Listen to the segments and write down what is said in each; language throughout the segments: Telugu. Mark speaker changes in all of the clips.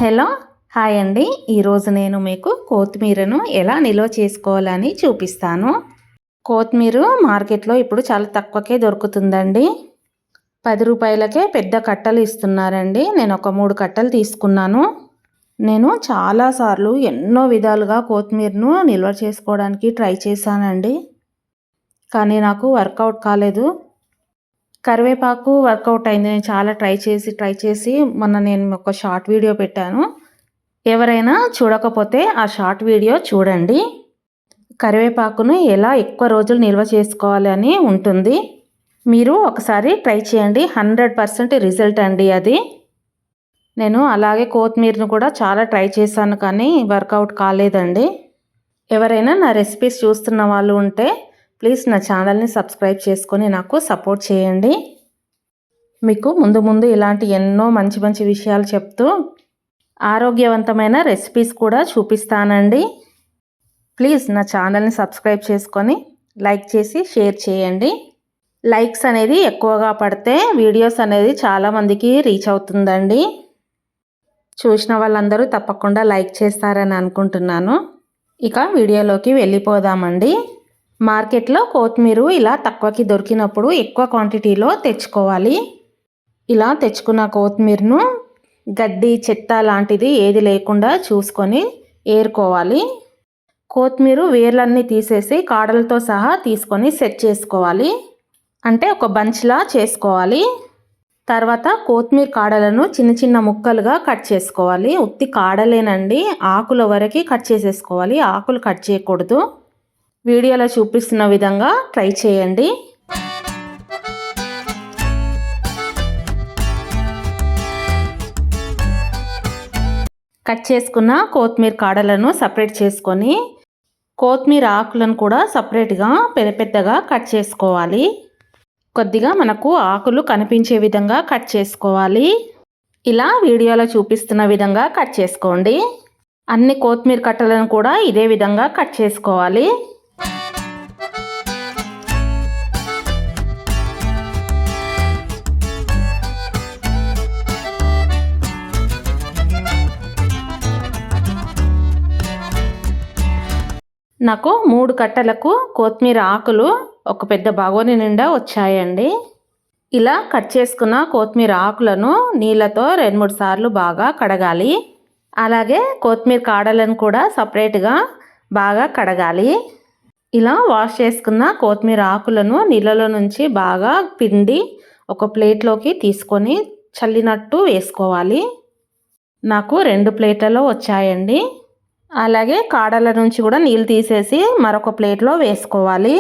Speaker 1: హలో హాయ్ అండి. ఈరోజు నేను మీకు కొత్తిమీరను ఎలా నిల్వ చేసుకోవాలని చూపిస్తాను. కొత్తిమీర మార్కెట్లో ఇప్పుడు చాలా తక్కువకే దొరుకుతుందండి. 10 రూపాయలకే పెద్ద కట్టలు ఇస్తున్నారండి. నేను ఒక 3 కట్టలు తీసుకున్నాను. నేను చాలాసార్లు ఎన్నో విధాలుగా కొత్తిమీరను నిల్వ చేసుకోవడానికి ట్రై చేశానండి, కానీ నాకు వర్కౌట్ కాలేదు. కరివేపాకు వర్కౌట్ అయింది. నేను చాలా ట్రై చేసి మొన్న నేను ఒక షార్ట్ వీడియో పెట్టాను. ఎవరైనా చూడకపోతే ఆ షార్ట్ వీడియో చూడండి. కరివేపాకును ఎలా ఎక్కువ రోజులు నిల్వ చేసుకోవాలి అని ఉంటుంది. మీరు ఒకసారి ట్రై చేయండి, 100% రిజల్ట్ అండి అది. నేను అలాగే కొత్తిమీరను కూడా చాలా ట్రై చేశాను, కానీ వర్కౌట్ కాలేదండి. ఎవరైనా నా రెసిపీస్ చూస్తున్న వాళ్ళు ఉంటే ప్లీజ్ నా ఛానల్ని సబ్స్క్రైబ్ చేసుకొని నాకు సపోర్ట్ చేయండి. మీకు ముందు ఇలాంటి ఎన్నో మంచి విషయాలు చెప్తూ ఆరోగ్యవంతమైన రెసిపీస్ కూడా చూపిస్తానండి. ప్లీజ్ నా ఛానల్ని సబ్స్క్రైబ్ చేసుకొని లైక్ చేసి షేర్ చేయండి. లైక్స్ అనేది ఎక్కువగా పడితే వీడియోస్ అనేది చాలామందికి రీచ్ అవుతుందండి. చూసిన వాళ్ళందరూ తప్పకుండా లైక్ చేస్తారని అనుకుంటున్నాను. ఇక వీడియోలోకి వెళ్ళిపోదామండి. మార్కెట్లో కొత్తిమీర ఇలా తక్కువకి దొరికినప్పుడు ఎక్కువ క్వాంటిటీలో తెచ్చుకోవాలి. ఇలా తెచ్చుకున్న కొత్తిమీరను గడ్డి చెత్త లాంటిది ఏది లేకుండా చూసుకొని ఏరుకోవాలి. కొత్తిమీర వేర్లన్నీ తీసేసి కాడలతో సహా తీసుకొని సెట్ చేసుకోవాలి. అంటే ఒక బంచ్లా చేసుకోవాలి. తర్వాత కొత్తిమీర కాడలను చిన్న ముక్కలుగా కట్ చేసుకోవాలి. ఉత్తి కాడలేనండి, ఆకుల వరకు కట్ చేసేసుకోవాలి. ఆకులు కట్ చేయకూడదు. వీడియోలో చూపిస్తున్న విధంగా ట్రై చేయండి. కట్ చేసుకున్న కొత్తిమీర కాడలను సపరేట్ చేసుకొని కొత్తిమీర ఆకులను కూడా సపరేట్గా పెద్దగా కట్ చేసుకోవాలి. కొద్దిగా మనకు ఆకులు కనిపించే విధంగా కట్ చేసుకోవాలి. ఇలా వీడియోలో చూపిస్తున్న విధంగా కట్ చేసుకోండి. అన్ని కొత్తిమీర కట్టలను కూడా ఇదే విధంగా కట్ చేసుకోవాలి. నాకు 3 కట్టలకు కొత్తిమీర ఆకులు ఒక పెద్ద బగోని నిండా వచ్చాయండి. ఇలా కట్ చేసుకున్న కొత్తిమీర ఆకులను నీళ్ళతో 2-3 సార్లు బాగా కడగాలి. అలాగే కొత్తిమీర కాడలను కూడా సపరేట్గా బాగా కడగాలి. ఇలా వాష్ చేసుకున్న కొత్తిమీర ఆకులను నీళ్ళలో నుంచి బాగా పిండి ఒక ప్లేట్లోకి తీసుకొని చల్లినట్టు వేసుకోవాలి. నాకు 2 ప్లేట్లలో వచ్చాయండి. అలాగే కాడల నుంచి కూడా నీళ్ళు తీసేసి మరొక ప్లేట్లో వేసుకోవాలి.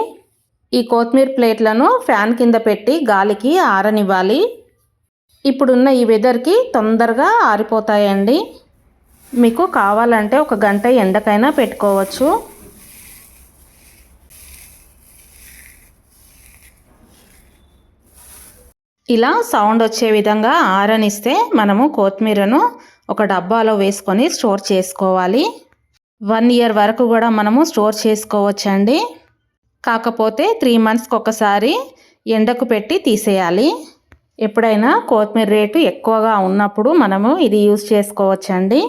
Speaker 1: ఈ కొత్తిమీర ప్లేట్లను ఫ్యాన్ కింద పెట్టి గాలికి ఆరనివ్వాలి. ఇప్పుడున్న ఈ వెదర్కి తొందరగా ఆరిపోతాయండి. మీకు కావాలంటే 1 గంట ఎండకైనా పెట్టుకోవచ్చు. ఇలా సౌండ్ వచ్చే విధంగా ఆరనిస్తే మనము కొత్తిమీరను ఒక డబ్బాలో వేసుకొని స్టోర్ చేసుకోవాలి. 1 ఇయర్ వరకు కూడా మనము స్టోర్ చేసుకోవచ్చండి. కాకపోతే 3 మంత్స్కి ఒకసారి ఎండకు పెట్టి తీసేయాలి. ఎప్పుడైనా కొత్తిమీర రేటు ఎక్కువగా ఉన్నప్పుడు మనము ఇది యూజ్ చేసుకోవచ్చండి.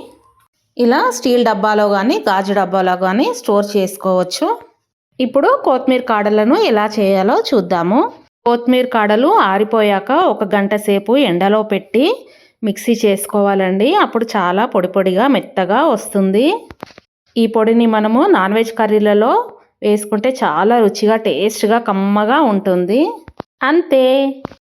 Speaker 1: ఇలా స్టీల్ డబ్బాలో కానీ గాజు డబ్బాలో కానీ స్టోర్ చేసుకోవచ్చు. ఇప్పుడు కొత్తిమీర కాడలను ఎలా చేయాలో చూద్దాము. కొత్తిమీర కాడలు ఆరిపోయాక 1 గంట సేపు ఎండలో పెట్టి మిక్సీ చేసుకోవాలండి. అప్పుడు చాలా పొడిగా మెత్తగా వస్తుంది. ఈ పొడిని మనము నాన్ వెజ్ కర్రీలలో వేసుకుంటే చాలా రుచిగా టేస్ట్గా కమ్మగా ఉంటుంది. అంతే.